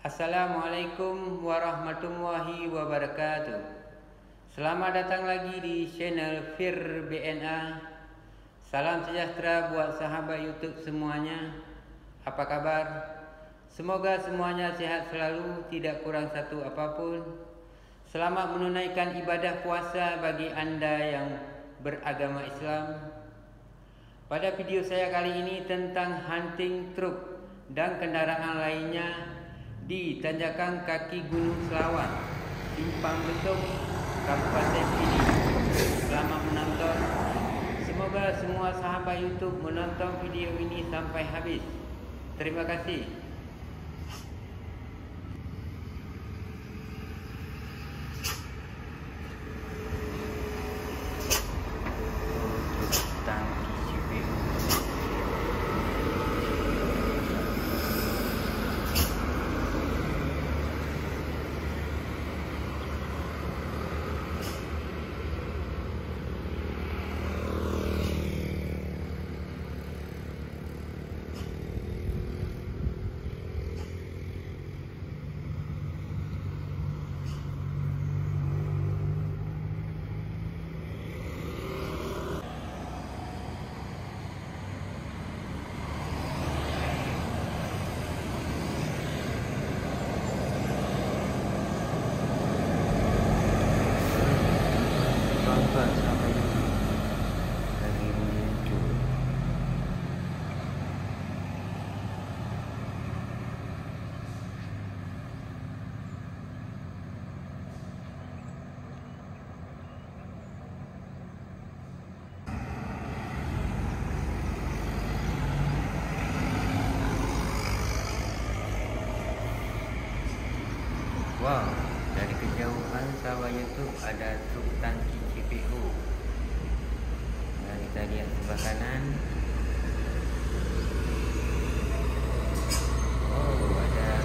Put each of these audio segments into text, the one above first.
Assalamualaikum warahmatullahi wabarakatuh. Selamat datang lagi di channel Fir BNA. Salam sejahtera buat sahabat YouTube semuanya. Apa kabar? Semoga semuanya sehat selalu, tidak kurang satu apapun. Selamat menunaikan ibadah puasa bagi anda yang beragama Islam. Pada video saya kali ini tentang hunting truk dan kendaraan lainnya di tanjakan kaki Gunung Selawan, Simpang Betung, Kabupaten Pidi. Selamat menonton. Semoga semua sahabat YouTube menonton video ini sampai habis. Terima kasih. Wow, dari kejauhan sahabat YouTube ada truk tangki CPO. Kita lihat sebelah kanan. Oh, ada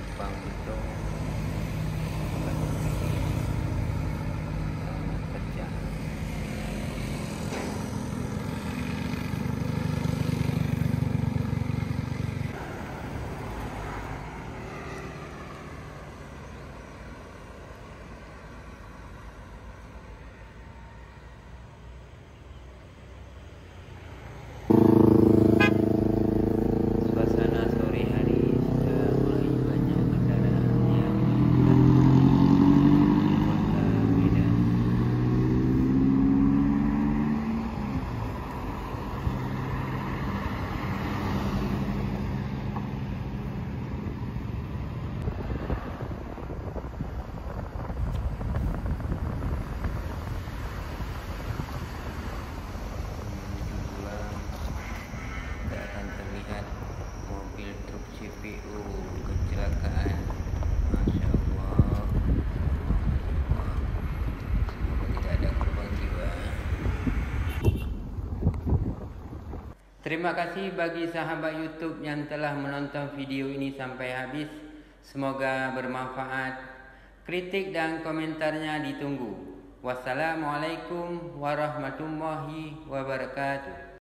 Jepang itu kerja. Suasana sore hari sudah mulai banyak kendaraan yang melintasi kota Medan. Menuju pulang, tidak akan terlihat mobil truk CPU kecelakaan. Masya Allah, semoga tidak ada korban jiwa. Terima kasih bagi sahabat YouTube yang telah menonton video ini sampai habis. Semoga bermanfaat. Kritik dan komentarnya ditunggu. Wassalamualaikum warahmatullahi wabarakatuh.